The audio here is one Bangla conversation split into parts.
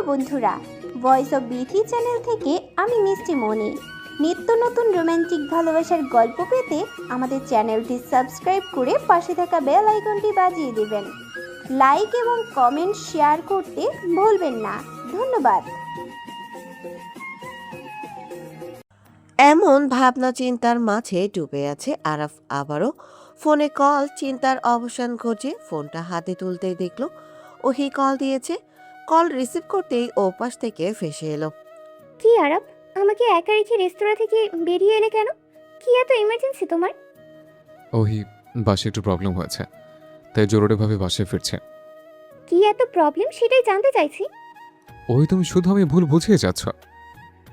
বন্ধুরা, ভয়েস অফ বিথি চ্যানেল থেকে আমি মিষ্টি মনি। নিত্য নতুন রোমান্টিক ভালোবাসার গল্প পেতে আমাদের চ্যানেলটি সাবস্ক্রাইব করে পাশে থাকা বেল আইকনটি বাজিয়ে দেবেন। লাইক এবং কমেন্ট শেয়ার করতে ভুলবেন না। ধন্যবাদ। এমন ভাবনা চিন্তার মাঝে ডুবে আছে আরাফ। আবারও ফোনে কল, চিন্তার অবসান ঘটে ফোনটা হাতে তুলতেই দেখলো ওহি কল দিয়েছে। কল রিসিভ করতেই ওপাশ থেকে ভেসে এলো, কি আরাপ, আমাকে একা রেখে রেস্তোরাঁ থেকে বেরিয়ে এলে কেন? কি এত ইমার্জেন্সি তোমার? ওহি, বাসে একটু প্রবলেম হয়েছে, তাই জরুরিভাবে বাসায় ফিরছে। কি এত প্রবলেম সেটাই জানতে চাইছি। ওই তুমি শুধু আমি ভুল বুঝিয়ে যাচ্ছ।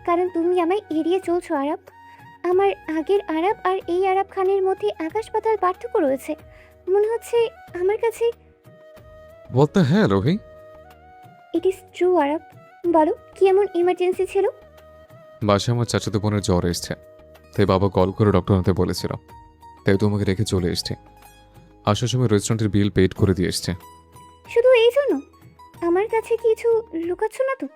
কারণ তুমি আমায় এড়িয়ে চলছো আরাপ। আমার আগের আরাপ আর এই আরাপ খানের মধ্যে আকাশ পাতাল পার্থক্য রয়েছে। মনে হচ্ছে আমার কাছে। বলতে হ্যাঁ রোহি, ইট ইজ ট্রু আরাপ। বলো, কি এমন ইমার্জেন্সি ছিল? বাসায় আমার চাচাতো বোনের জ্বর এসছে, তাই বাবা কল করে ডক্টর আনতে বলেছিল, তাই তোমাকে রেখে চলে এসছে। আসার সময় রেস্টুরেন্টের বিল পেড করে দিয়ে এসছে। শুধু এই জন্য? আমার কাছে কিছু লুকাচ্ছ না তো?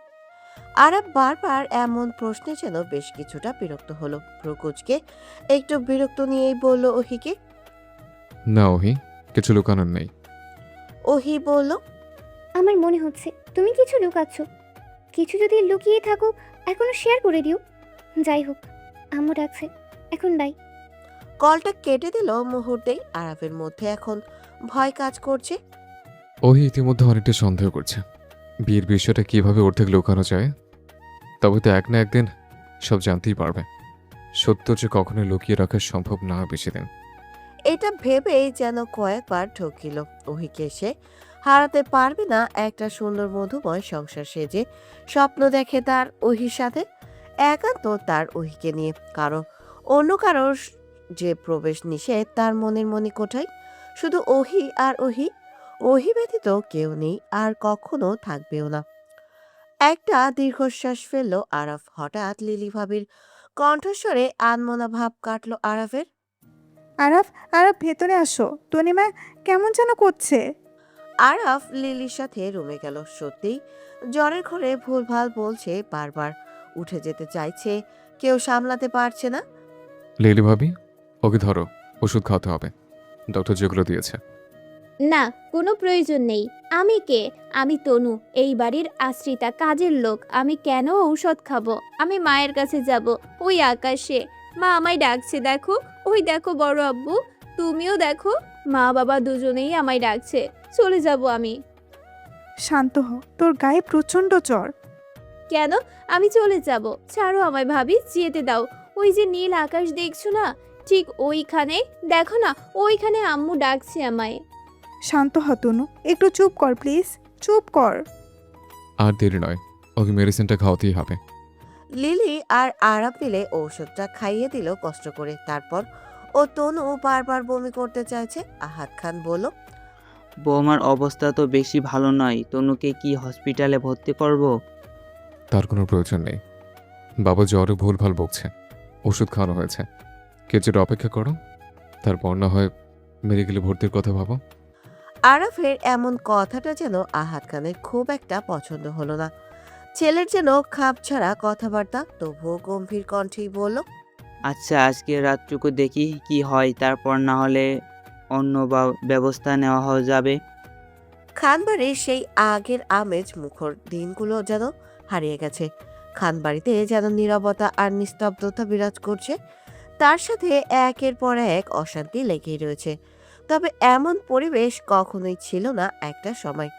আরাফ বারবার এমন প্রশ্নে যেন বেশ কিছুটা বিরক্ত হলো। প্রকুচকে একটু বিরক্ত নিয়েই বলল ওহিকে। না ওহি, কিছু লুকানোর নেই। ওহি বলল, আমার মনে হচ্ছে তুমি কিছু লুকাচ্ছ। কিছু যদি লুকিয়ে থাকো এখনো শেয়ার করে দিও। যাই হোক, আম্মু ডাকছে, এখন বাই। কলটা কেটে দিল মুহূর্তেই। আরাফের মধ্যে এখন ভয় কাজ করছে। ওহি ইতিমধ্যে অনেকটা সন্দেহ করছে বিয়ের বিষয়টা কিভাবে ওর থেকে লুকানো যায়। তবে তো এক না একদিন সব জানতেই পারবে। সত্য যে কখনো লুকিয়ে রাখা সম্ভব না বেশি দিন। এটা ভেবেই যেন কয়েকবার ঠকিল। ওহিকে সে হারাতে পারবে না। একটা সুন্দর মধুময় সংসার সেজে স্বপ্ন দেখে তার ওহির সাথে, একান্ত তার ওহিকে নিয়ে। অন্য কারোর যে প্রবেশ নিষেধ তার মনের মনে কোঠায়। শুধু ওহি আর ওহি, ওহি ব্যতীত কেউ নেই আর কখনো থাকবেও না। একটা দীর্ঘশ্বাস ফেলল আরাফ। হঠাৎ লিলি ভাবির কণ্ঠস্বরে আনমনা ভাব কাটল আরাফের। আরাফ, আরাফ ভেতরে আসো। তনিমা কেমন যেন করছে। আরাফ লিলির সাথে রুমে গেল। সত্যিই জ্বরের ঘরে ভুলভাল বলছে, বারবার উঠে যেতে চাইছে, কেউ সামলাতে পারছে না। লিলি ভাবি, ওকে ধরো, ওষুধ খাওয়াতে হবে, ডক্টর যেগুলো দিয়েছে। না, কোনো প্রয়োজন নেই। আমি কে? আমি তনু, এই বাড়ির আশ্রিতা, কাজের লোক। আমি কেন ঔষধ খাবো? আমি মায়ের কাছে যাব। ওই আকাশে মা আমায় ডাকছে, দেখো। ওই দেখো বড় আব্বু, তুমিও দেখো, মা বাবা দুজনেই আমায় ডাকছে। চলে যাব আমি। শান্ত হ, তোর গায়ে প্রচণ্ড জ্বর। কেন? আমি চলে যাব। ছাড়ো আমায় ভাবি, যেতে দাও। ওই যে নীল আকাশ দেখছো না, ঠিক ওইখানে দেখো না, ওইখানে আম্মু ডাকছে আমায়। শান্ত হ তনু, একটু চুপ কর প্লিজ, চুপ কর। আর দেরি নয়, ওকে মেডিসিনটা খাওয়াতেই হবে। লিলি আর আরাফ মিলে ঔষধটা খাইয়ে দিল কষ্ট করে। তারপর ও তনু বারবার বমি করতে চাইছে। আহাদ খান বলল, বৌমার অবস্থা তো বেশি ভালো নয়, তনুকে কি হসপিটালে ভর্তি করব? তার কোনো প্রয়োজন নেই। বাবা জ্বরে ভুলভাল বকছে, ওষুধ খাওয়ানো হয়েছে। কিছুটা অপেক্ষা করো, তারপর না হয় মেডিকেলে ভর্তির কথা ভাবো। আরাফের এমন কথাটা যেন আহাদ খানের খুব একটা পছন্দ হলো না। ছেলের যেন খাপ ছাড়া কথাবার্তা, তবুও গম্ভীর কণ্ঠেই বলল, আচ্ছা, আজকে রাতটুকু দেখি কি হয়, তারপর না হলে অন্য ব্যবস্থা নেওয়া যাবে। খানবাড়ির সেই আগের আমেজ মুখর দিনগুলো যেন হারিয়ে গেছে। খানবাড়িতে যেন নীরবতা আর নিস্তব্ধতা বিরাজ করছে। তার সাথে একের পর এক অশান্তি লেগেই রয়েছে। তবে এমন পরিবেশ কখনোই ছিল না একটা সময়।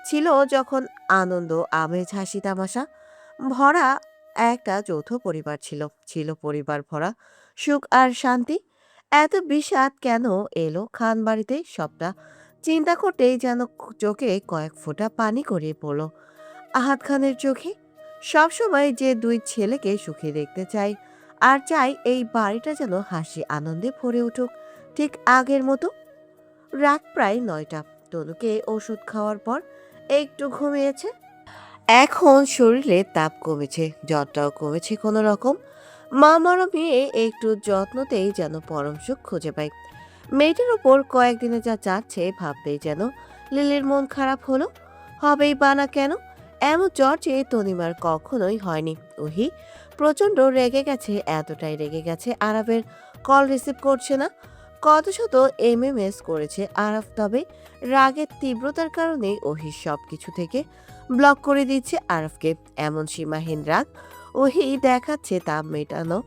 ছিল যখন আনন্দ, আমেজ, হাসি তামাশা ভরা একটা যৌথ পরিবার ছিল। ছিল পরিবার ভরা সুখ আর শান্তি। এত বিষাদ কেন এলো খানবাড়িতে? সবটা চিন্তা করতেই যেন চোখে কয়েক ফোঁটা পানি গড়িয়ে পড়ল আহাদ খানের চোখে। সবসময় যে দুই ছেলেকে সুখী দেখতে চাই, আর চাই এই বাড়িটা যেন হাসি আনন্দে ভরে উঠুক ঠিক আগের মতো। রাত প্রায় ৯টা। তনুকে ওষুধ খাওয়ার পর একটু ঘুমিয়েছে। এখন শরীরে তাপ কমেছে, জ্বরটাও কমেছে কোনো রকম। মা মরা মেয়ে একটু যত্নতেই যেন পরম সুখ খুঁজে পায়। মেয়েটার ওপর কয়েকদিনে যা যাচ্ছে ভাবতেই যেন লিলির মন খারাপ হলো। হবেই বা না কেন? এমন চর্চে তনিমার কখনোই হয়নি। ওহি প্রচণ্ড রেগে গেছে, এতটাই রেগে গেছে আরাফের কল রিসিভ করছে না। কত শত এমএমএস করেছে আরাফ, তবে রাগের তীব্রতার কারণে ওহির সব কিছু থেকে ব্লক করে দিচ্ছে আরাফকে। এমন সীমাহীন রাগ ওহি দেখাচ্ছে তা মেটানো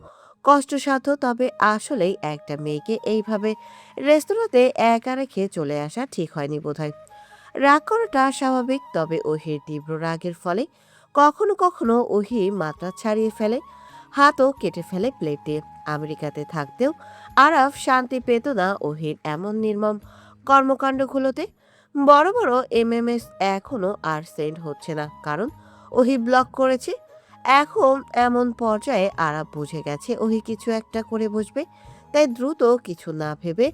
কষ্টসাধ্য, তবে আসলেই একটা মেয়েকে এইভাবে রেস্তোরাঁতে একা রেখে চলে আসা ঠিক হয়নি বোধহয়। রাগ করাটা স্বাভাবিক, তবে ওহির তীব্র রাগের ফলে কখনো কখনো ওহি মাত্রা ছাড়িয়ে ফেলে, হাতও কেটে ফেলে প্লেট দিয়ে। আমেরিকাতে থাকতেও আরাফ শান্তি পেত না ওহির এমন নির্মম কর্মকাণ্ডগুলোতে। বড় বড় এমএমএস এখনো আর সেন্ড হচ্ছে না, কারণ ওহি ব্লক করেছে। এখন এমন পর্যায়ে আরাফ বুঝে গেছে ওহি কিছু একটা করে বসবে, তাই দ্রুত কিছু না ভেবে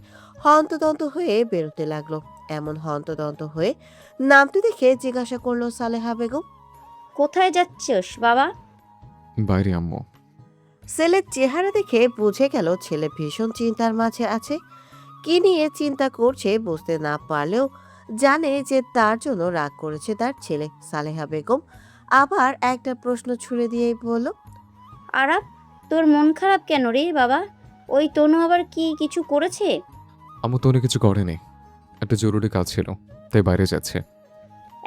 হন্তদন্ত হয়ে বেরোতে লাগলো। এমন হন্তদন্ত হয়ে নামতে দেখে জিজ্ঞাসা করলো সালেহা বেগম। কোথায় যাচ্ছিস বাবা? বাইরে আম্মু। ছেলের চেহারা দেখে বুঝে গেল ছেলে ভীষণ চিন্তার মাঝে আছে। কি নিয়ে চিন্তা করছে বুঝতে না পারলেও জানে যে তার জন্য রাগ করেছে তার ছেলে। সালেহা বেগম আবার একটা প্রশ্ন ছুড়ে দিয়েই বলল, আরাপ, তোর মন খারাপ কেন রে বাবা? ওই তনু আবার কি কিছু করেছে? আম্মু তো অনেক কিছু করেনি, একটা জরুরি কাজ ছিল তাই বাইরে যাচ্ছে।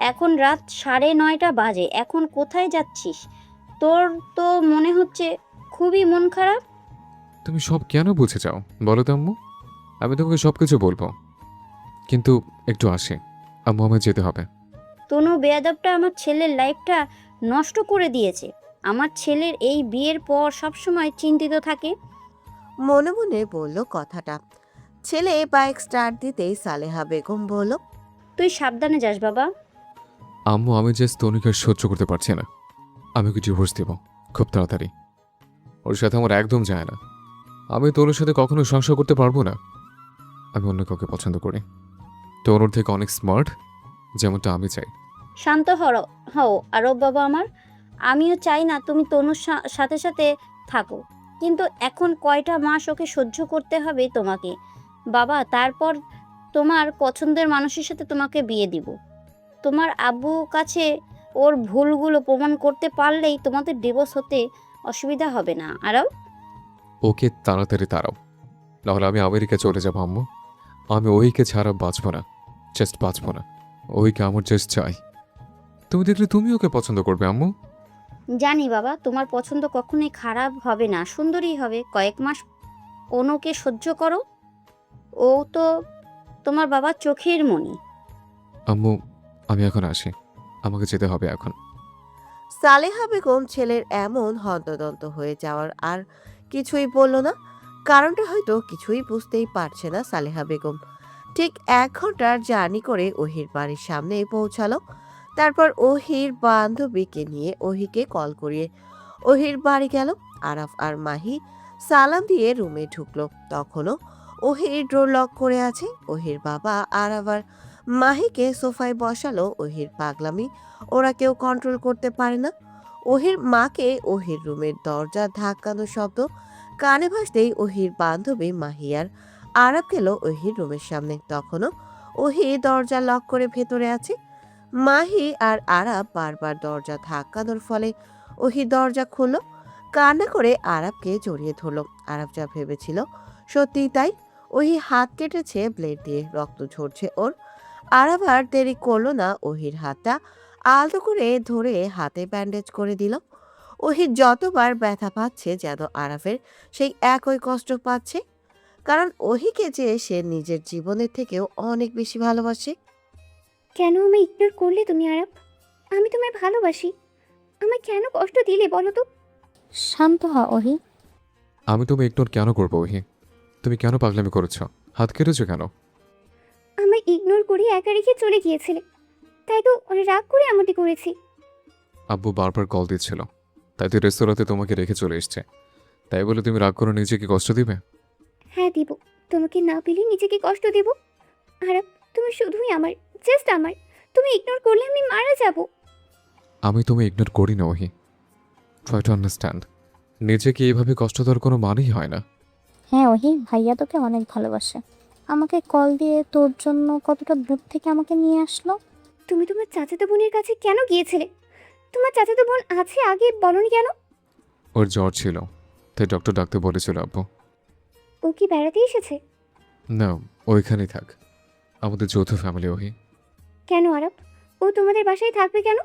এখন রাত 9:30 বাজে, এখন কোথায় যাচ্ছিস? তোর তো মনে হচ্ছে খুবই মন খারাপ। তুমি সব কেন বুঝে যাও বলো তো আম্মু? আমি তোমাকে সব কিছু বলবো, কিন্তু একটু আসি আম্মু, আমায় যেতে হবে। তনু বেয়াদবটা আমার ছেলের লাইফটা নষ্ট করে দিয়েছে। আমার ছেলের এই বিয়ের পর সবসময় চিন্তিত থাকে। মনে মনে বলল কথাটা। ছেলে বাইক স্টার্ট দিতেই সালেহা বেগম বলল, তুই সাবধানে যাস বাবা। আম্মু, আমি জাস্ট তনুকে আর সহ্য করতে পারছি না। আমি ওকে ডিভোর্স দেব খুব তাড়াতাড়ি। ওর সাথে আমার একদম যায় না। আমি তনুর সাথে কখনো সংসার করতে পারবো না। আমি অন্য কাউকে পছন্দ করি। তনুর থেকে অনেক স্মার্ট, যেমনটা আমি চাই। শান্ত হও আরব বাবা আমার। আমিও চাই না তুমি তনুর সাথে সাথে থাকো, কিন্তু এখন কয়টা মাস ওকে সহ্য করতে হবে তোমাকে বাবা। তারপর তোমার পছন্দের মানুষের সাথে তোমাকে বিয়ে দিব। তোমার আব্বু কাছে ওর ভুলগুলো প্রমাণ করতে পারলেই তোমাদের ডিভোর্স হতে অসুবিধা হবে না আরব। ওকে তাড়াতাড়ি তাড়াও, নাহলে আমি আমেরিকা চলে যাবো আম্মু। আমি ওইকে ছাড়া বাঁচবো না, জাস্ট বাঁচবো না। ওইকে আমার জাস্ট চাই। তুমি দেখলে তুমি ওকে পছন্দ করবে আম্মু। জানি বাবা, তোমার পছন্দ কখনোই খারাপ হবে না, সুন্দরী হবে। কয়েক মাস অনুকে সহ্য করো। ও তো তোমার বাবার চোখের মণি। আম্মু, আমি এখন আসি, আমাকে যেতে হবে এখন। সালেহা বেগম ছেলের এমন হন্তদন্ত হয়ে যাওয়ার আর কিছুই বলল না। কারণটা হয়তো কিছুই বুঝতেই পারছে না সালেহা বেগম। ঠিক 1 ঘন্টার জার্নি করে ওহির বাড়ির সামনে পৌঁছালো। তারপর ওহির বান্ধবীকে নিয়ে ওহিকে কল করিয়ে ওহির বাড়ি গেল। আরাফ আর মাহি সালাম দিয়ে রুমে ঢুকলো। তখনও ওহির ডোর লক করে আছে। ওহির বাবা আরাফ আর মাহিকে সোফায় বসালো। ওহির পাগলামি ওরা কেউ কন্ট্রোল করতে পারে না। ওহির মাকে ওহির রুমের দরজা ধাক্কানো শব্দ কানে ভাসতেই ওহির বান্ধবী মাহিয়ার আরাপ গেল ওহির রুমের সামনে। তখনও ওহি দরজা লক করে ভেতরে আছে। মাহি আর আরাপ বারবার দরজা ধাক্কানোর ফলে ওহি দরজা খুলল। কান্না করে আরাপকে জড়িয়ে ধরল। আরাপ যা ভেবেছিল সত্যিই তাই। ওহি হাত কেটেছে ব্লেড দিয়ে, রক্ত ঝরছে ওর। আরাপ আর দেরি করলো না, ওহির হাতটা আলতো করে ধরে হাতে ব্যান্ডেজ করে দিল। ওহি যতবার ব্যথা পাচ্ছে যেন আরাফের সেই একই কষ্ট পাচ্ছে, কারণ ওহিকে যে সে নিজের জীবনের থেকেও অনেক বেশি ভালোবাসে। কেন আমি ইগনোর করলে তুমি আরাপ? আমি তোমায় ভালোবাসি। আমায় কেন কষ্ট দিলে বলো তো? শান্ত হ ওহি। আমি তুমি ইগনোর কেন করবো ওহি? তুমি কেন পাগলামি করেছ? হাত কেটেছো কেন? আমায় ইগনোর করে একা রেখে চলে গিয়েছিলে, তাই তো রাগ করে এমনটি করেছি। আব্বু বারবার কল দিচ্ছিল, তাই তো রেস্তোরাঁতে তোমাকে রেখে চলে এসছে। তাই বলে তুমি রাগ করে নিজেকে কষ্ট দিবে? হ্যাঁ দিব। তোমাকে না পেলে নিজেকে কষ্ট দেব। আরাপ, তুমি শুধুই আমার, জাস্ট আমার। তুমি ইগনোর করলে আমি মারা যাব। আমি তুমি ইগনোর করি না ওহি। Try to understand. নিজেকে এইভাবে কষ্ট দেওয়ার কোনো মানেই হয় না। হ্যাঁ ওহি, ভাইয়া তোকে অনেক ভালোবাসে। আমাকে কল দিয়ে তোর জন্য কতটা দূর থেকে আমাকে নিয়ে আসলো। তুমি তোমার চাচাতো বোনের কাছে কেন গিয়েছিলে? তোমার চাচাতো বোন আছে, আগে বলনি কেন? ওর জ্বর ছিল, তাই ডক্টর ডাকতে বলেছিল আব্বু। ও কি বেড়াতে এসেছে? না, ওইখানেই থাক, আমাদের যৌথ ফ্যামিলি ওহি। কেন আরব, ও তোমাদের বাসায় থাকবে কেন?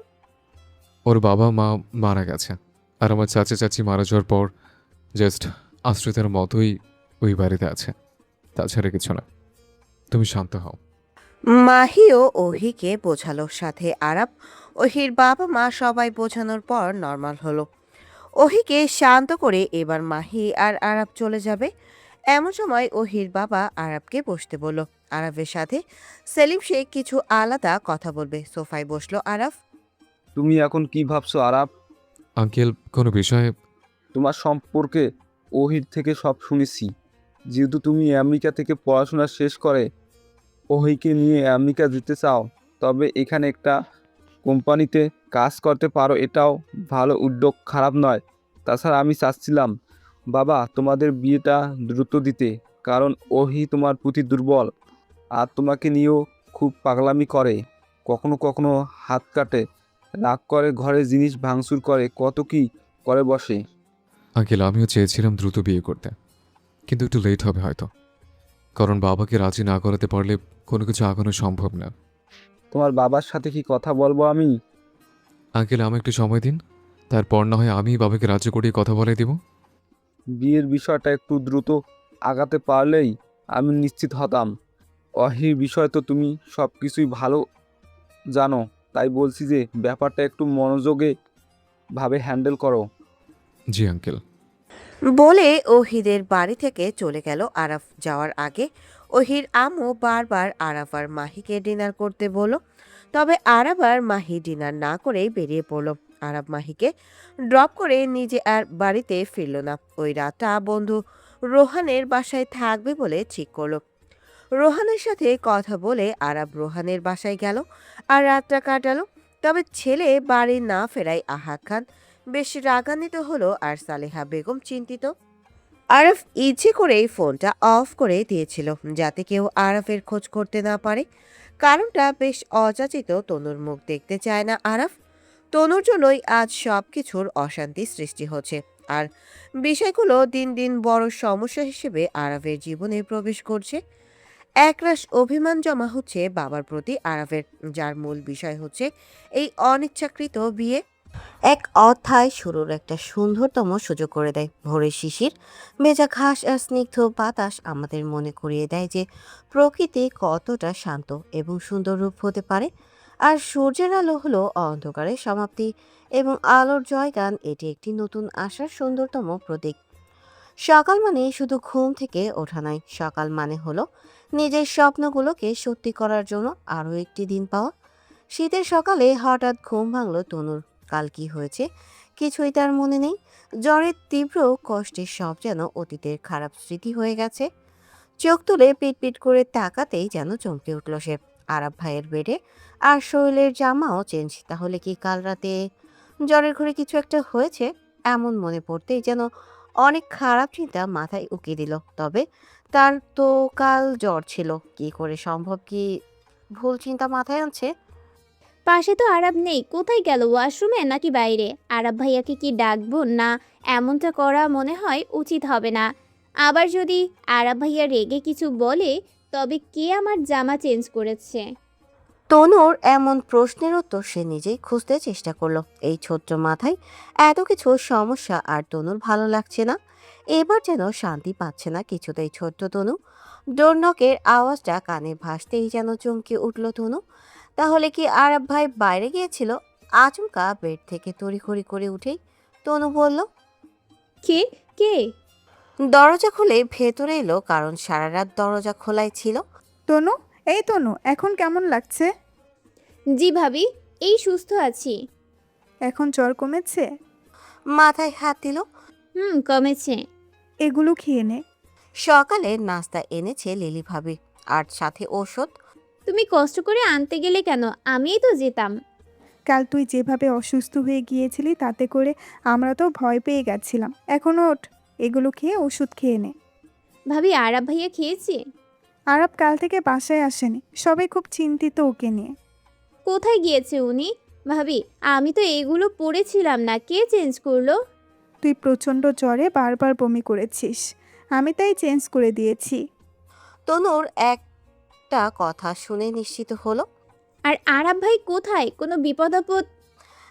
ওর বাবা মা মারা গেছে, আর আমার চাচা চাচি মারা যাওয়ার পর জাস্ট আশ্রিতার মতোই ওই বাড়িতে আছে, তাছাড়া কিছু না। তুমি শান্ত হও। মাহিও ওহিকে বোঝালো, সাথে আরাব, ওহির বাবা মা সবাই বোঝানোর পর নর্মাল হলো। ওহিকে শান্ত করে এবার মাহি আর আরাব চলে যাবে। এমন সময় ওহির বাবা আরাবকে বসতে বলল। আরাবের সাথে সেলিম শেখ কিছু আলাদা কথা বলবে। সোফায় বসলো আরাব। তুমি এখন কি ভাবছো আরাব? আঙ্কেল, কোনো বিষয়ে তোমার সম্পর্কে ওহির থেকে সব শুনেছি। যেহেতু তুমি আমেরিকা থেকে পড়াশোনা শেষ করে ওহিকে নিয়ে আমেরিকা যেতে চাও, তবে এখানে একটা কোম্পানিতে কাজ করতে পারো, এটাও ভালো উদ্যোগ, খারাপ নয়। তাছাড়া আমি চাচ্ছিলাম বাবা তোমাদের বিয়েটা দ্রুত দিতে, কারণ ওহি তোমার প্রতি দুর্বল আর তোমাকে নিয়েও খুব পাগলামি করে, কখনো কখনো হাত কাটে, রাগ করে, ঘরে জিনিস ভাঙচুর করে, কত কি করে বসে। আঙ্কেল, আমিও চেয়েছিলাম দ্রুত বিয়ে করতে, কিন্তু একটু লেট হবে হয়তো, কারণ বাবাকে রাজি না করাতে পারলে কোনো কিছু আগানো সম্ভব না। তোমার বাবার সাথে কি কথা বলবো আমি? আঙ্কেল, আমি একটু সময় দিন, তারপর না হয় আমি বাবাকে রাজি করিয়ে কথা বলে দিব। বিয়ের বিষয়টা একটু দ্রুত আগাতে পারলেই আমি নিশ্চিত হতাম। অহির বিষয় তো তুমি সব কিছুই ভালো জানো, তাই বলছি যে ব্যাপারটা একটু মনোযোগে ভাবে হ্যান্ডেল করো। জি আঙ্কেল। বলে ওহিদের বাড়ি থেকে চলে গেল। আরাফ যাওয়ার আগে ওহির আম্মু বারবার আরাফ আর মাহিকে ডিনার করতে বলল, তবে আরাফ আর মাহি ডিনার না করেই বেরিয়ে পড়ল। আরাফ মাহিকে ড্রপ করে নিজে আর বাড়িতে ফিরল না। ওই রাতটা বন্ধু রোহানের বাসায় থাকবে বলে ঠিক করলো। রোহানের সাথে কথা বলে আরাফ রোহানের বাসায় গেল আর রাতটা কাটালো। তবে ছেলে বাড়ি না ফেরায় আহাদ খান বেশ রাগান্বিত হলো আর সালেহা বেগম চিন্তিত। আরাফ ইচ্ছে করেই ফোনটা অফ করে দিয়েছিল, যাতে কেউ আরাফের খোঁজ করতে না পারে। কারণটা বেশ অযাচিত, তনুর মুখ দেখতে চায় না আরাফ। তনুর জন্যই আজ সবকিছুর অশান্তি সৃষ্টি হচ্ছে, আর বিষয়গুলো দিন দিন বড় সমস্যা হিসেবে আরাফের জীবনে প্রবেশ করছে। একরাশ অভিমান জমা হচ্ছে বাবার প্রতি আরাফের, যার মূল বিষয় হচ্ছে এই অনিচ্ছাকৃত বিয়ে। এক অধ্যায় শুরুর একটা সুন্দরতম সুযোগ করে দেয়। ভোরের শিশির, ভেজা ঘাস আর স্নিগ্ধ বাতাস আমাদের মনে করিয়ে দেয় যে প্রকৃতি কতটা শান্ত এবং সুন্দর রূপ হতে পারে। আর সূর্যের আলো হলো অন্ধকারের সমাপ্তি এবং আলোর জয়গান। এটি একটি নতুন আশার সুন্দরতম প্রতীক। সকাল মানে শুধু ঘুম থেকে ওঠা নয়, সকাল মানে হলো নিজের স্বপ্নগুলোকে সত্যি করার জন্য আরও একটি দিন পাওয়া। শীতের সকালে হঠাৎ ঘুম ভাঙল তনুর। কাল কি হয়েছে কিছুই তার মনে নেই। জ্বরের তীব্র কষ্টের সব যেন অতীতের খারাপ স্মৃতি হয়ে গেছে। চোখ তুলে পিটপিট করে তাকাতেই যেন চমকে উঠল সে। আরাব ভাইয়ের বেডে, আর শরীরের জামাও চেঞ্জ। তাহলে কি কাল রাতে জ্বরের ঘরে কিছু একটা হয়েছে? এমন মনে পড়তেই যেন অনেক খারাপ চিন্তা মাথায় উকি দিল। তবে তার তো কাল জ্বর ছিল, কি করে সম্ভব? কি ভুল চিন্তা মাথায় আনছে? পাশে তো আরাব নেই, কোথায় গেল? ওয়াশরুমে নাকি বাইরে? আরাব ভাইয়াকে কি ডাকবো? না, এমনটা করা মনে হয় উচিত হবে না। আবার যদি আরাব ভাইয়া রেগে কিছু বলে, তবে কে আমার জামা চেঞ্জ করেছে? তনুর এমন প্রশ্নের উত্তর সে নিজেই খুঁজতে চেষ্টা করলো। এই ছোট্ট মাথায় এত কিছু সমস্যা, আর তনুর ভালো লাগছে না। এবার যেন শান্তি পাচ্ছে না কিছুতেই ছোট্ট তনু। ডোরনকের আওয়াজটা কানে ভাসতেই যেন চমকে উঠল তনু। তাহলে কি আরাব ভাই বাইরে গিয়েছিল? আচমকা বেড থেকে তড়িঘড়ি করে উঠেই তনু বলল। কে কে? দরজা খুলে ভেতরে এলো, কারণ সারা রাত দরজা খোলাই ছিল। তনু, এই তনু, এখন কেমন লাগছে? জি ভাবি, এই সুস্থ আছি। এখন জ্বর কমেছে? মাথায় হাত দিল। কমেছে। এগুলো খেয়ে নে। সকালে নাস্তা এনেছে লিলি ভাবি, আর সাথে ওষুধ। তুমি কষ্ট করে আনতে গেলে কেন? আমিই তো যেতাম। কাল তুই যেভাবে অসুস্থ হয়ে গিয়েছিলি, তাতে করে আমরা তো ভয় পেয়ে গেছিলাম। এখন ওঠ, এগুলো খেয়ে ওষুধ খেয়ে নে। ভাবি, আরাব ভাইয়া খেয়েছে? আরব কাল থেকে বাসায় আসেনি, সবাই খুব চিন্তিত ওকে নিয়ে। কোথায় গিয়েছে উনি? ভাবি, আমি তো এগুলো পরেছিলাম না, কে চেঞ্জ করলো? তুই প্রচণ্ড জ্বরে বারবার বমি করেছিস, আমি তাই চেঞ্জ করে দিয়েছি। তনুর একটা কথা শুনে নিশ্চিত হলো। আর আরাব ভাই কোথায়? কোনো বিপদ আপদ?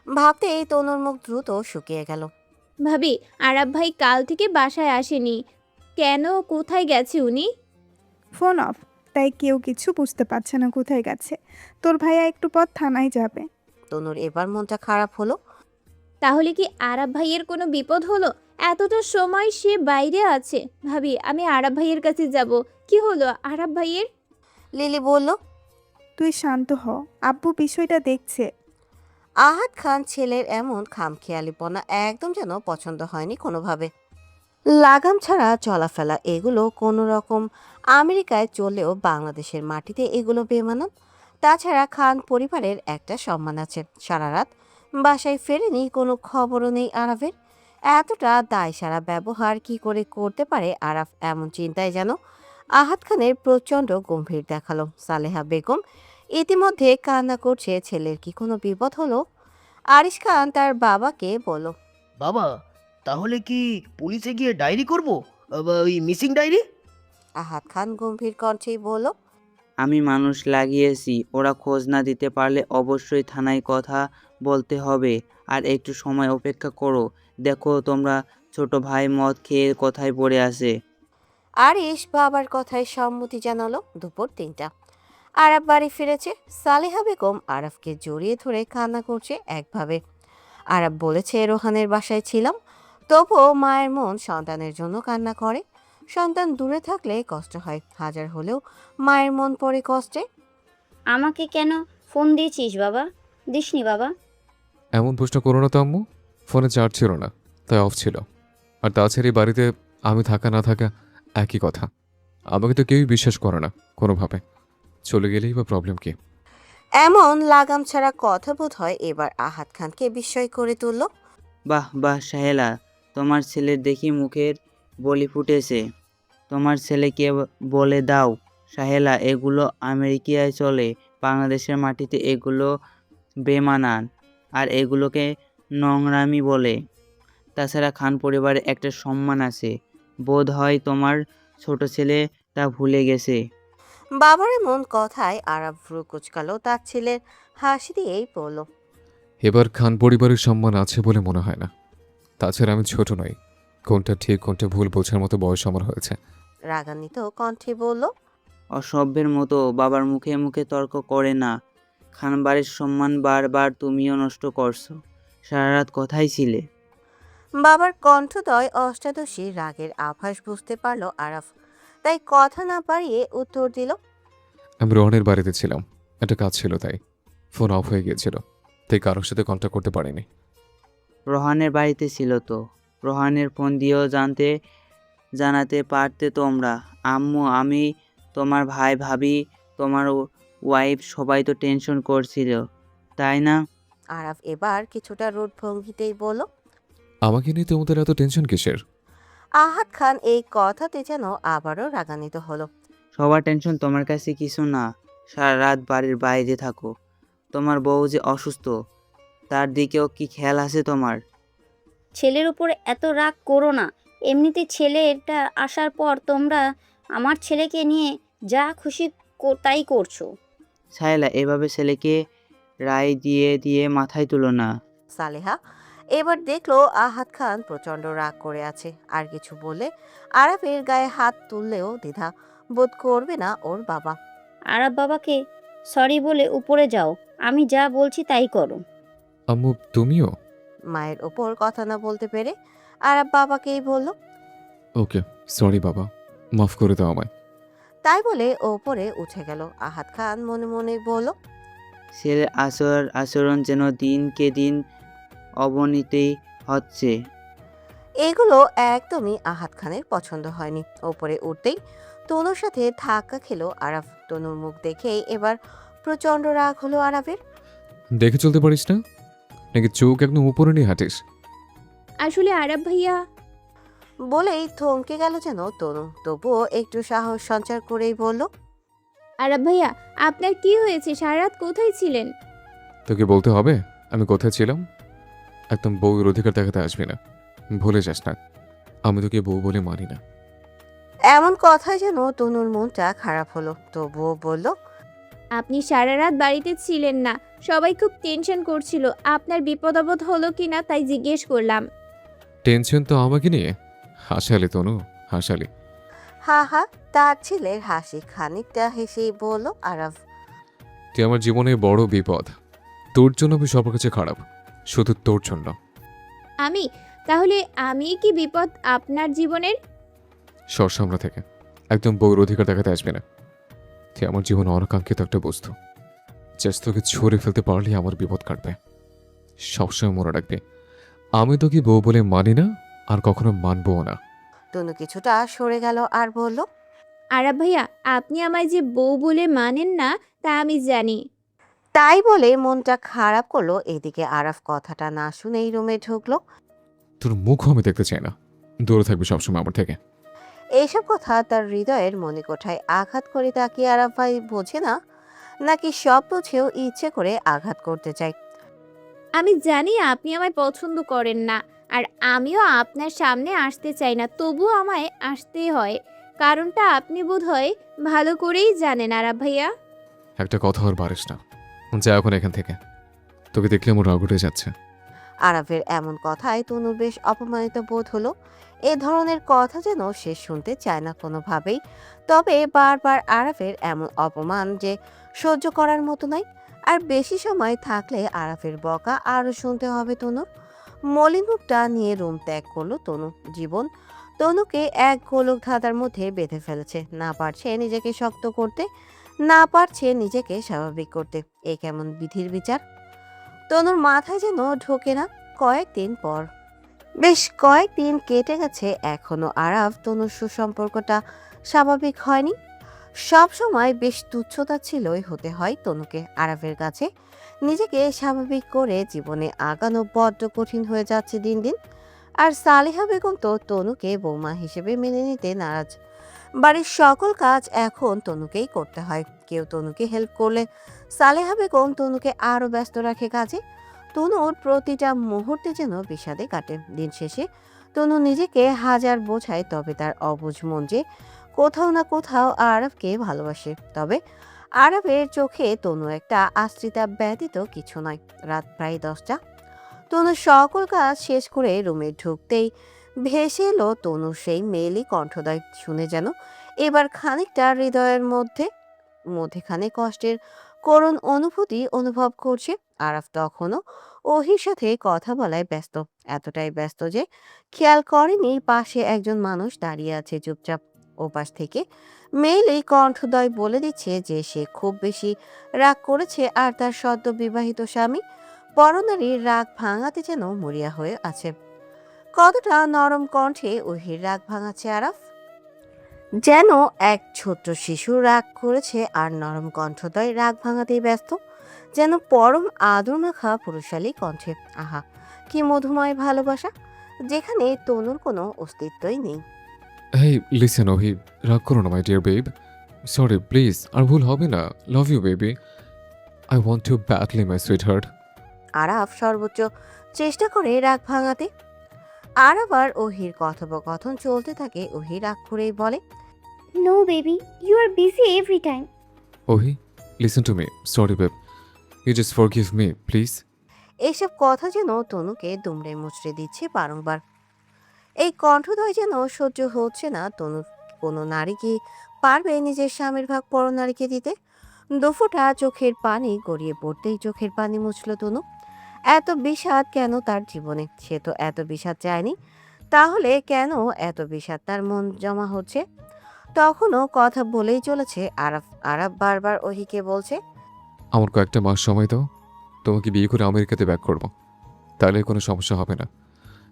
ভাবতেই তনুর মুখ দ্রুত শুকিয়ে গেল। ভাবি, আরাব ভাই কাল থেকে বাসায় আসেনি কেন? কোথায় গেছে উনি? ফোন অফ, তাই কেউ কিছু বুঝতে পারছে না কোথায় গেছে। তোর ভাইয়া একটু পর থানায় যাবে। তনুর এবার মনটা খারাপ হলো। তাহলে কি আরাব ভাইয়ের কোনো বিপদ হলো? এতটা সময় সে বাইরে আছে। ভাবি, আমি আরাব ভাইয়ের কাছে যাব। কি হলো আরাব ভাইয়ের? লিলি বলল। তুই শান্ত হ, আব্বু বিষয়টা দেখছে। আহাদ খান ছেলের এমন খামখেয়ালিপনা একদম যেন পছন্দ হয়নি কোনোভাবে। লাগাম ছাড়া চলাফেরা, এগুলো কোনো রকম আমেরিকায় চললেও বাংলাদেশের মাটিতে এগুলো বেমানান। তাছাড়া খান পরিবারের একটা সম্মান আছে। সারা রাত বাসায় ফেরেনি, কোনো খবরও নেই আরাফের। এতটা দায়সারা ব্যবহার কি করে করতে পারে আরাফ, এমন চিন্তায় যেন আহাদ খানের প্রচণ্ড গম্ভীর দেখালো। সালেহা বেগম ইতিমধ্যে কান্না করছে। ছেলের কি কোনো বিপদ হলো? আরিশ খান তার বাবাকে বলল। বাবা, তাহলে কি পুলিশে গিয়ে ডায়েরি করব? ওই মিসিং ডায়েরি? আহাদ খান গম্ভীর কণ্ঠেই বলল। আমি মানুষ লাগিয়েছি, ওরা খোঁজ না দিতে পারলে অবশ্যই থানায় কথা বলতে হবে। আর একটু সময় অপেক্ষা করো, দেখো তোমরা ছোট ভাই মদ খেয়ে কোথায় পড়ে আছে। আরিশ বাবার কথায় সম্মতি জানালো। দুপুর 3টা, আরাফ বাড়ি ফিরেছে। সালেহা বেগম আরাফকে জড়িয়ে ধরে কান্না করছে একভাবে। আরাফ বলেছে, রোহানের বাসায় ছিলাম, তবুও মায়ের মন সন্তানের জন্য কান্না করে। সন্তান দূরে থাকলে কষ্ট হয়, হাজার হলেও মায়ের মন পড়ে কষ্টে। আমাকে কেন ফোন দিয়েছিস বাবা? দিসনি বাবা? এমন প্রশ্ন করো না তো আম্মু। ফোনে চার্জ ছিল না, তাই অফ ছিল। আর তাছাড়া এই বাড়িতে আমি থাকা না থাকা একই কথা। আমাকে তো কেউই বিশ্বাস করে না কোনোভাবে। চলে গেলেই বা প্রবলেম কি? এমন লাগাম ছাড়া কথা বোধ হয় এবার আহাদ খানকে বিস্ময় করে তুলল। বাহ বাহ সাহেলা, তোমার ছেলের দেখি মুখের বলি ফুটেছে। তোমার ছেলেকে বলে দাও সাহেলা, এগুলো আমেরিকায় চলে, বাংলাদেশের মাটিতে এগুলো বেমানান। আর এগুলোকে নোংরামি বলে। তাছাড়া খান পরিবারে একটা সম্মান আছে, বোধ হয় তোমার ছোট ছেলে তা ভুলে গেছে। বাবার এমন কথায় আরাফ ভ্রু কুচকালো। তার ছেলের হাসি দিয়েই বলল। এবার খান পরিবারের সম্মান আছে বলে মনে হয় না। তাছাড়া আমি ছোট নই, কোনটা ঠিক কোনটা ভুল বোঝার মতো বয়স আমার হয়েছে। রাগান্বিত কণ্ঠে বলল। অসভ্যের মতো বাবার মুখে মুখে তর্ক করে না। খানবাড়ির সম্মান বারবার তুমিও নষ্ট করছো। সারা রাত কোথায় ছিলে? বাবার কণ্ঠদয় অষ্টাদশী রাগের আভাস বুঝতে পারল আরাফ, তাই কথা না পারিয়ে উত্তর দিল। আমি রোহনের বাড়িতে ছিলাম, একটা কাজ ছিল তাই। ফোন অফ হয়ে গিয়েছিল, তাই কারোর সাথে কন্ট্যাক্ট করতে পারিনি। রোহানের বাড়িতে ছিল তো, রোহানের ফোন দিয়েও জানাতে পারতে তোমরা। আম্মু, আমি, তোমার ভাই, ভাবি, তোমার ওয়াইফ সবাই তো টেনশন করছিল, তাই না? আরাফ এবার কিছুটা রুড ভঙ্গিতেই বলল। আমাকে নিয়ে তোমাদের এত টেনশন কিসের? আহাদ খান এই কথাতে যেন আবারও রাগান্বিত হলো। সবার টেনশন তোমার কাছে কিছু না। সারা রাত বাড়ির বাইরে থাকো। তোমার বউ যে অসুস্থ, তার দিকেও কি খেয়াল আছে তোমার? ছেলের উপর এত রাগ করো না। এমনিতে ছেলেটা আসার পর তোমরা আমার ছেলেকে নিয়ে যা খুশি তাই করছো। সাহেলা, এভাবে ছেলেকে রায় দিয়ে দিয়ে মাথায় তুলো না। সালেহা এবার দেখলো আহাদ খান প্রচন্ড রাগ করে আছে। আর কিছু বলে আরাফের গায়ে হাত তুললেও দ্বিধা বোধ করবে না ওর বাবা। আরাব বাবাকে সরি বলে উপরে যাও, আমি যা বলছি তাই করো। আম্মু তুমিও? মায়ের ওপর কথা না বলতে পেরে আরাফ বাবাকেই বলল। ওকে, সরি বাবা, মাফ করে দাও আমায়। তাই বলে ওপরে উঠে গেল। আহাদ খান মনে মনে বলল। ছেলের আচরণ যেন দিনকে দিন অবনতি হচ্ছে। এগুলো একদমই আহাদ খানের পছন্দ হয়নি। ওপরে উঠতেই তনুর সাথে ধাক্কা খেলো আরাফ। তনুর মুখ দেখেই এবার প্রচন্ড রাগ হলো আরাফের। দেখে চলতে পারিস না নাকি চোখ একদম উপরে নিয়ে হাঁটিস? আসলে আরাব ভাইয়া, বলেই থমকে গেল যেন তনু, তবুও একটু সাহস সঞ্চার করেই বলল। আরাব ভাইয়া, আপনার কি হয়েছে? সারা রাত কোথায় ছিলেন? তোকে বলতে হবে? আমি কোথায় ছিলাম? একদম বউয়ের অধিকার দেখাতে আসবি না, ভুলে যাস না। আমি তোকে বউ বলে মানি না। এমন কথায় যেন তনুর মনটা খারাপ হলো, তবুও বলল, আপনি সারা রাত বাড়িতে ছিলেন না, সবাই খুব টেনশন করছিল আপনার বিপদ আপদ হলো কিনা, তাই জিজ্ঞেস করলাম। টেনশন তো আমাকে নিয়ে? হাসালি তনু, হাসালি। হা হা। তার ছেলের হাসি খানিকটা হেসেই বলল আরাফ, তুই আমার জীবনে বড় বিপদ। তোর জন্য আমি সবার কাছে খারাপ, শুধু তোর জন্য। আমি তাহলে আমি কি বিপদ আপনার জীবনের? সর সামনে থেকে, একদম বউয়ের অধিকার দেখাতে আসবি না। তুই আমার জীবনে অনাকাঙ্ক্ষিত একটা বস্তু। জাস্ট তোকে ছুঁড়ে ফেলতে পারলেই আমার বিপদ কাটবে। সবসময় মনে রাখবি, আমি তোকে বউ বলে মানি না, আর কখনো মানবও না। তনু কিছুটা সরে গেল আর বলল, আরাব ভাইয়া, আপনি আমায় যে বউ বলে মানেন না তা আমি জানি। তাই বলে মনটা খারাপ করলো। এদিকে আরাফ কথাটা না শুনেই রুমে ঢুকলো। তোর মুখও আমি দেখতে চাই না, দূরে থাকবি সবসময় আমার থেকে। এইসব কথা তার হৃদয়ের মণিকোঠায় আঘাত করে তাকিয়ে আরাফ ভাই বোঝে না, নাকি সব বুঝেও ইচ্ছে করে আঘাত করতে চায়। আমি জানি আপনি আমায় পছন্দ করেন না, আর আমিও আপনার সামনে আসতে চাই না, তবুও আমায় আসতে হয়। কারণটা আপনি বোধহয় ভালো করেই জানেন আরাব ভাইয়া। একটা কথা আর বাড়িস না, যা এখন এখান থেকে। তোকে দেখলে আমার রাগ উঠে যাচ্ছে। আরাফের এমন কথায় তনুর বেশ অপমানিত বোধ হলো। এ ধরনের কথা যেন সে শুনতে চায় না কোনোভাবেই। তবে বারবার আরাফের এমন অপমান যে সহ্য করার মতো নয়। আর বেশি সময় থাকলে আরাফের বকা আরও শুনতে হবে তনুর। মলিন মুখটা নিয়ে রুম ত্যাগ করলো তনু। জীবন তনুকে এক গোলক ধাঁধার মধ্যে বেঁধে ফেলেছে। না পারছে নিজেকে শক্ত করতে, না পারছে নিজেকে স্বাভাবিক করতে। এ কেমন বিধির বিচার? তনুর মাথায় যেন ঢোকে না। কয়েকদিন পর, বেশ কয়েকদিন কেটে গেছে, এখনো আরাফ তনুর সুসম্পর্কটা স্বাভাবিক হয়নি। সব সময় বেশ তুচ্ছতা ছিলই হতে হয় তনুকে আরাফের কাছে। নিজেকে স্বাভাবিক করে জীবনে আগানো বড্ড কঠিন হয়ে যাচ্ছে দিন দিন। আর সালেহা বেগম তো তনুকে বৌমা হিসেবে মেনে নিতে নারাজ। বাড়ির সকল কাজ এখন তনুকেই করতে হয়। কেউ তনুকে হেল্প করলে সালেহা বেগম তনুকে আরও ব্যস্ত রাখে কাজে। তনুর প্রতিটা মুহূর্তে যেন বিষাদে কাটে। দিন শেষে তনু নিজেকে হাজার বোঝায়, তবে তার অবুঝ মন যে কোথাও না কোথাও আরবকে ভালোবাসে। তবে আরবের চোখে তনু একটা আশ্রিতা ব্যতীত কিছু নয়। রাত প্রায় 10টা। তনু সকল কাজ শেষ করে রুমে ঢুকতেই ভেসে এলো তনুর সেই মেয়েলি কণ্ঠদয়। শুনে যেন এবার খানিকটা হৃদয়ের মধ্যেখানে কষ্টের করুণ অনুভূতি অনুভব করছে। আরাফ তখনও ওহির সাথে কথা বলায় ব্যস্ত, এতটাই ব্যস্ত যে খেয়াল করেনি পাশে একজন মানুষ দাঁড়িয়ে আছে চুপচাপ। ওপাশ থেকে মেইলেই কণ্ঠদয় বলে দিচ্ছে যে সে খুব বেশি রাগ করেছে, আর তার সদ্য বিবাহিত স্বামী পরনারীর রাগ ভাঙাতে যেন মরিয়া হয়ে আছে। কতটা নরম কণ্ঠে ওহির রাগ ভাঙাচ্ছে আরাফ, যেন এক ছোট্ট শিশু রাগ করেছে, আর নরম কণ্ঠদয় রাগ ভাঙাতেই ব্যস্ত, যেন পরম আদর মাখা পুরুষালী কণ্ঠে। আহা, কি মধুময় ভালোবাসা, যেখানে তনুর কোনো অস্তিত্বই নেই। হেই লিসেন ওহি, রাগ করো না my dear babe. Sorry please, আর ভুল হবে না। Love you baby, I want to badly my sweetheart. Araf সর্বোচ্চ চেষ্টা করে রাগ ভাঙাতে। আর আবার ওহির কথোপকথন চলতে থাকে। ওহি রাগ করেই বলে, no baby, you are busy every time. Ohi listen to me, sorry babe, you just forgive me please. এইসব কথা যেন তনুকে দুমড়ে মুচড়ে দিচ্ছে বারংবার। এই কণ্ঠদ্বয় যেন সহ্য হচ্ছে না তনুর। কোনো নারী কি পারবে নিজের স্বামীর ভাগ পরনারীকে দিতে? দুফোঁটা চোখের পানি গড়িয়ে পড়তেই চোখের পানি মুছল তনু। এত বিষাদ কেন তার জীবনে? সে তো এত বিষাদ চায়নি। তাহলে কেন এত বিষাদ তার মন জমা হচ্ছে? তখনও কথা বলেই চলেছে আরাফ। আরাফ বারবার ওহিকে বলছে, আমার কয়েকটা মাস সময় দাও, তোমাকে বিয়ে করে আমেরিকাতে ব্যাক করব। তাহলে কোনো সমস্যা হবে না।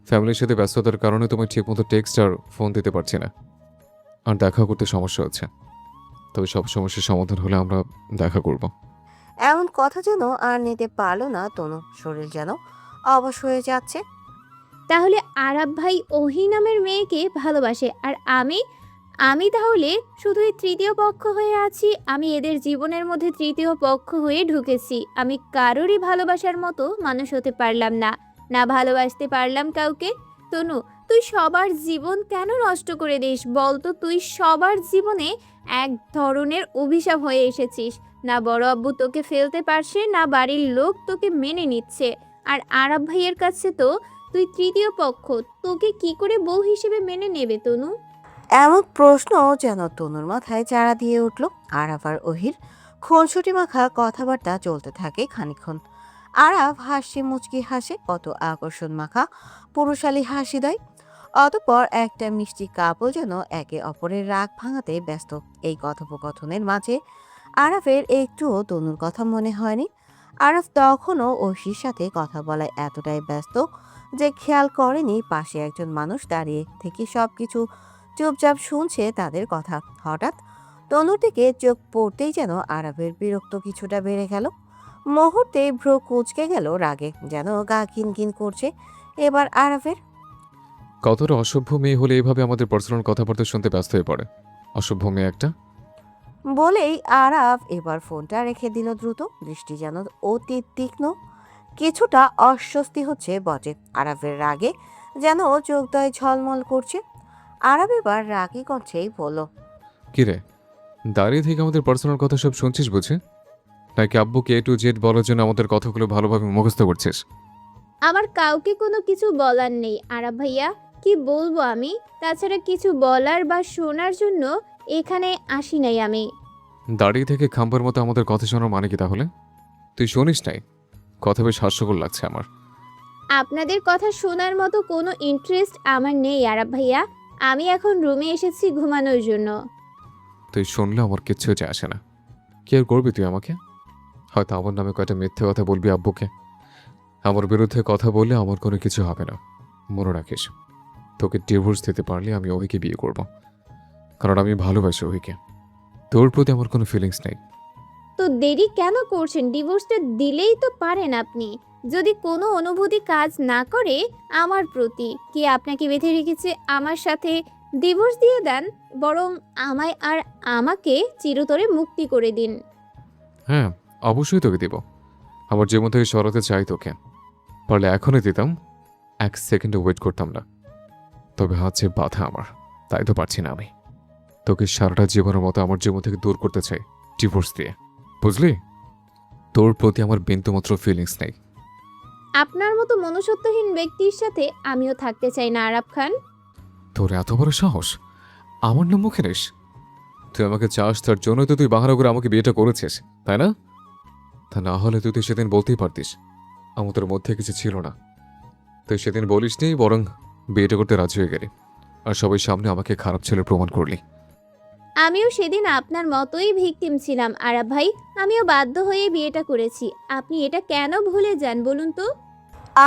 ফ্যামিলির সাথে ব্যস্ততার কারণে তোমায় ঠিকমতো টেক্সট আর ফোন দিতে পারছি না, আর দেখা করতে সমস্যা হচ্ছে। তবে সব সমস্যার সমাধান হলে আমরা দেখা করব। এমন কথা যেন আর নিতে পারলো না তনু। শরীর যেন অবশ হয়ে যাচ্ছে। তাহলে আরাব ভাই ওহি নামের মেয়েকে ভালোবাসে, আর আমি তাহলে শুধুই তৃতীয় পক্ষ হয়ে আছি? আমি এদের জীবনের মধ্যে তৃতীয় পক্ষ হয়ে ঢুকেছি। আমি কারোরই ভালোবাসার মতো মানুষ হতে পারলাম না, না ভালোবাসতে পারলাম কাউকে। তনু, তুই সবার জীবন কেন নষ্ট করে দিস বলতো? তুই সবার জীবনে এক ধরনের অভিশাপ হয়ে এসেছিস। না বড় আব্বু তোকে ফেলতে পারছে, না বাড়ির লোক তোকে মেনে নিচ্ছে। আর আরাব ভাইয়ের কাছে তো তুই তৃতীয় পক্ষ। তোকে কি করে বউ হিসেবে মেনে নেবে তনু? এমন প্রশ্ন যেন তনুর মাথায় চাড়া দিয়ে উঠল। আরাফ আর ওহির খুনসুটি মাখা কথাবার্তা চলতে থাকে খানিকক্ষণ। আরাফ হাসি মুচকি হাসে, কত আকর্ষণ মাখা পুরুষালী হাসি দেয়। অতঃপর একটা মিষ্টি কাপড় যেন একে অপরের রাগ ভাঙাতে ব্যস্ত। এই কথোপকথনের মাঝে আরাফের একটুও তনুর কথা মনে হয়নি। আরাফ তখনও ওহির সাথে কথা বলায় এতটাই ব্যস্ত যে খেয়াল করেনি পাশে একজন মানুষ দাঁড়িয়ে থেকে সবকিছু চুপচাপ শুনছে তাদের কথা। হঠাৎ তনুর দিকে চোখ পড়তেই যেন আরাফের বিরক্ত কিছুটা বেড়ে গেল। মুহূর্তে ভ্রু কুঁচকে গেল রাগে, যেন গা কিনকিন করছে। এবার আরাফের কতটা অসভ্য মেয়ে হলে এভাবে আমাদের পার্সোনাল কথাবার্তা শুনতে ব্যস্ত হয়ে পড়ে? অসভ্য মেয়ে একটা। বলেই আরাফ এবার ফোনটা রেখে দিল দ্রুত, দৃষ্টি যেন অতি তীক্ষ্ণ। কিছুটা অস্বস্তি হচ্ছে বটে আরাফের রাগে, যেন চোখদয় ঝলমল করছে। আরাফ এবার রাগী কণ্ঠেই বলল, কিরে, দাঁড়িয়ে থেকে আমাদের পার্সোনাল কথা সব শুনছিস বুঝি? নাকি আব্বুকে A to Z বলার জন্য আমাদের কথাগুলো ভালোভাবে মুখস্থ করছিস? আমার কাউকে কোনো কিছু বলার নেই আরাব ভাইয়া। কি বলবো আমি? তাছাড়া কিছু বলার বা শোনার জন্য এখানে আসি নাই আমি। দাঁড়িয়ে থেকে খাম্বার মতো আমাদের কথা শোনার মানে কি তাহলে? তুই শুনিস নাই? কথা বেশ হাস্যকর লাগছে আমার। আপনাদের কথা শোনার মতো কোনো ইন্টারেস্ট আমার নেই আরাব ভাইয়া। আমি এখন রুমে এসেছি ঘুমানোর জন্য। তুই শুনলে আমার কিচ্ছু যায় আসে না। কি আর করবি তুই আমাকে? হয়তো আমার নামে কয়টা মিথ্যে কথা বলবি আব্বুকে। আমার বিরুদ্ধে কথা বললে আমার কোনো কিছু হবে না। মনে রাখিস, তোকে ডিভোর্স দিতে পারলে আমি ওহিকে বিয়ে করব। কারণ আমি ভালোবাসি ওহিকে। তোর প্রতি আমার কোনো ফিলিংস নেই। তো দেরি কেন করছেন? ডিভোর্সটা দিলেই তো পারেন আপনি। যদি কোনো অনুভূতি কাজ না করে আমার প্রতি, কি আপনাকে বেঁধে রেখেছে আমার সাথে? ডিভোর্স দিয়ে দেন, বরং আমায় আর আমাকে চিরতরে মুক্তি করে দিন। হ্যাঁ, অবশ্যই তোকে দিব। আমার জীবন থেকে সরাতে চাই তোকে। পারলে এখনই দিতাম, 1 সেকেন্ডে ওয়েট করতাম না। তবে হাত যে বাধা আমার, তাই তো পারছি না আমি। তোকে সারাটা জীবনের মতো আমার জীবন থেকে দূর করতে চাই ডিভোর্স দিয়ে, বুঝলি? তোর প্রতি আমার বিন্দুমাত্র ফিলিংস নেই। আপনার মতো মনুষ্যত্বহীন ব্যক্তির সাথে আমিও থাকতে চাই না আরাব খান। তোর এত বড় সাহস আমার নাম মুখে নিস? তুই আমাকে চাস, তার জন্য তো তুই বাহানা করে আমাকে বিয়েটা করেছিস, তাই না? তা না হলে তুই তো সেদিন বলতেই পারতিস আমাদের মধ্যে কিছু ছিল না। তুই সেদিন বলিসনি, বরং বিয়েটা করতে রাজি হয়ে গেলি, আর সবাই সামনে আমাকে খারাপ ছেলে প্রমাণ করলি। আমিও সেদিন আপনার মতোই ভিকটিম ছিলাম আরাব ভাই। আমিও বাধ্য হয়ে বিয়েটা করেছি। আপনি এটা কেন ভুলে যান বলুন তো?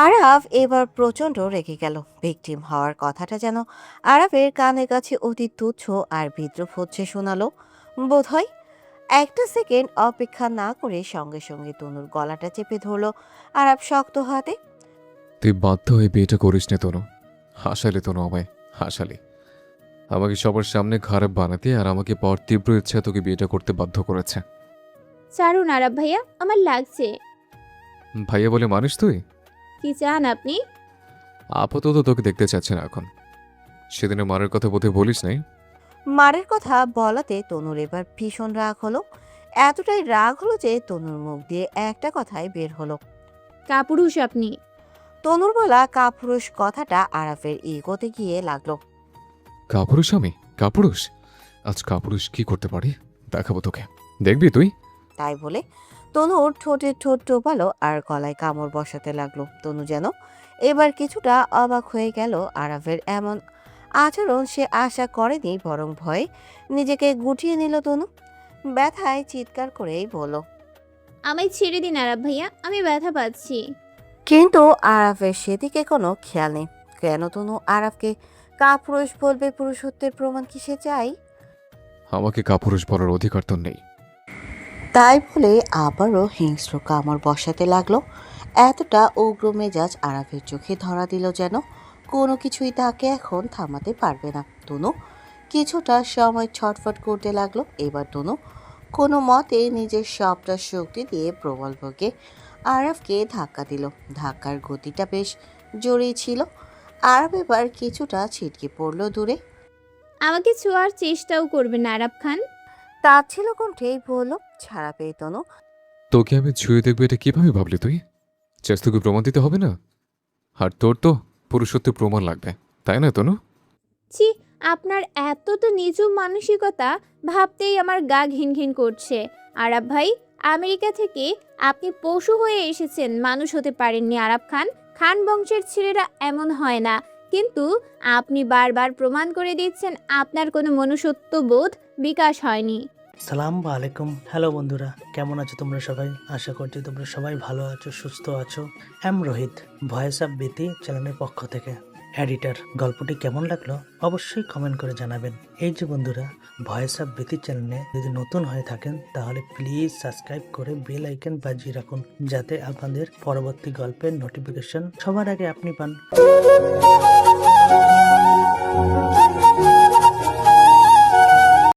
আরাফ এবার প্রচণ্ড রেগে গেল। ভিকটিম হওয়ার কথাটা যেন আরাফের কানের কাছে অতি তুচ্ছ আর বিদ্রুপ হচ্ছে শোনালো বোধহয়। একটা সেকেন্ড অপেক্ষা না করে সঙ্গে সঙ্গে তনুর গলাটা চেপে ধরলো আরাফ শক্ত হাতে। তুই বাধ্য হয়ে বিয়েটা করিস না তনু। হাসালি তনু আমায়, হাসালি। আমাকে সবার সামনে খারাপ বানাতে, আর আমাকে পাওয়ার তীব্র ইচ্ছা তোকে বিয়েটা করতে বাধ্য করেছে। ছাড়ুন আরাব ভাইয়া, আমার লাগছে। ভাইয়া বলে মানুষ তুই? কি চান আপনি? আপাতত তোকে দেখতে চাচ্ছে না এখন। সেদিনে মারের কথা বোধহয় বলিস নাই? মারের কথা বলাতে তনুর এবার ভীষণ রাগ হলো। এতটাই রাগ হলো যে তনুর মুখ দিয়ে একটা কথাই বের হলো, কাপুরুষ আপনি। তনুর বলা কাপুরুষ কথাটা আরাফের ইগোতে গিয়ে লাগলো। কাপুরুষ আমি? কাপুরুষ? আজ কাপুরুষ কি করতে পারি দেখাবো তোকে, দেখবি তুই। তাই বলে তনুর ঠোঁটে ঠোঁট টোপালো আর গলায় কামড় বসাতে লাগলো। তনু যেন এবার কিছুটা অবাক হয়ে গেল। আরাফের এমন আচরণ সে আশা করেনি, বরং ভয়ে নিজেকে গুটিয়ে নিল তনু। ব্যথায় চিৎকার করেই বলল, আমায় ছেড়ে দিন আরাব ভাইয়া, আমি ব্যথা পাচ্ছি। কিন্তু আরাফের সেদিকে কোনো খেয়াল নেই। কেন তনু আরাফকে কাপুরুষ বলবে? পুরুষত্বের প্রমাণ কি সে চাই? আমাকে কাপুরুষ বলার অধিকার তো নেই। তাই বলে আবারও হিংস্র কামড় বসাতে লাগলো। এতটা উগ্র মেজাজ আরাফের চোখে ধরা দিল যেন কোনো কিছুই তাকে এখন থামাতে পারবে না। তনু কিছুটা সময় ছটফট করতে লাগলো। এবার তনু কোনো মতে নিজের সবটা শক্তি দিয়ে প্রবলভাবে আরাফকে ধাক্কা দিল। ধাক্কার গতিটা বেশ জোরেই ছিল। আরাফ এবার কিছুটা ছিটকে পড়ল দূরে। আমাকে ছোঁয়ার চেষ্টাও করবে না আরাব খান। তাচ্ছিল কণ্ঠেই বলল। ছাড়া পেয়ে তনু তোকে আমি ছুঁয়ে দেখবো এটা কিভাবে ভাবলি তুই? জাস্ট তোকে প্রমাণ দিতে হবে না? আর তোর তো পুরুষত্বের প্রমাণ লাগবে, তাই না তনু? ছি, আপনার এত তো নিচু মানসিকতা ভাবতেই আমার গা ঘিন ঘিন করছে। আরাব ভাই, আমেরিকা থেকে আপনি পশু হয়ে এসেছেন, মানুষ হতে পারেননি আরাব খান। খান বংশের ছেলেরা এমন হয় না। কিন্তু আপনি বারবার প্রমাণ করে দিচ্ছেন আপনার কোনো মনুষ্যত্ব বোধ বিকাশ হয়নি। সালাম আলাইকুম। হ্যালো বন্ধুরা, কেমন আছো তোমরা সবাই? আশা করছি তোমরা সবাই ভালো আছো, সুস্থ আছো। রোহিত, ভয়েস অফ বেতি চ্যানেলের পক্ষ থেকে এডিটর। গল্পটি কেমন লাগলো অবশ্যই কমেন্ট করে জানাবেন। এই যে বন্ধুরা, ভয়েস অফ বেতি চ্যানেলে যদি নতুন হয়ে থাকেন তাহলে প্লিজ সাবস্ক্রাইব করে বেল আইকন বাজিয়ে রাখুন, যাতে আপনাদের পরবর্তী গল্পের নোটিফিকেশন সবার আগে আপনি পান।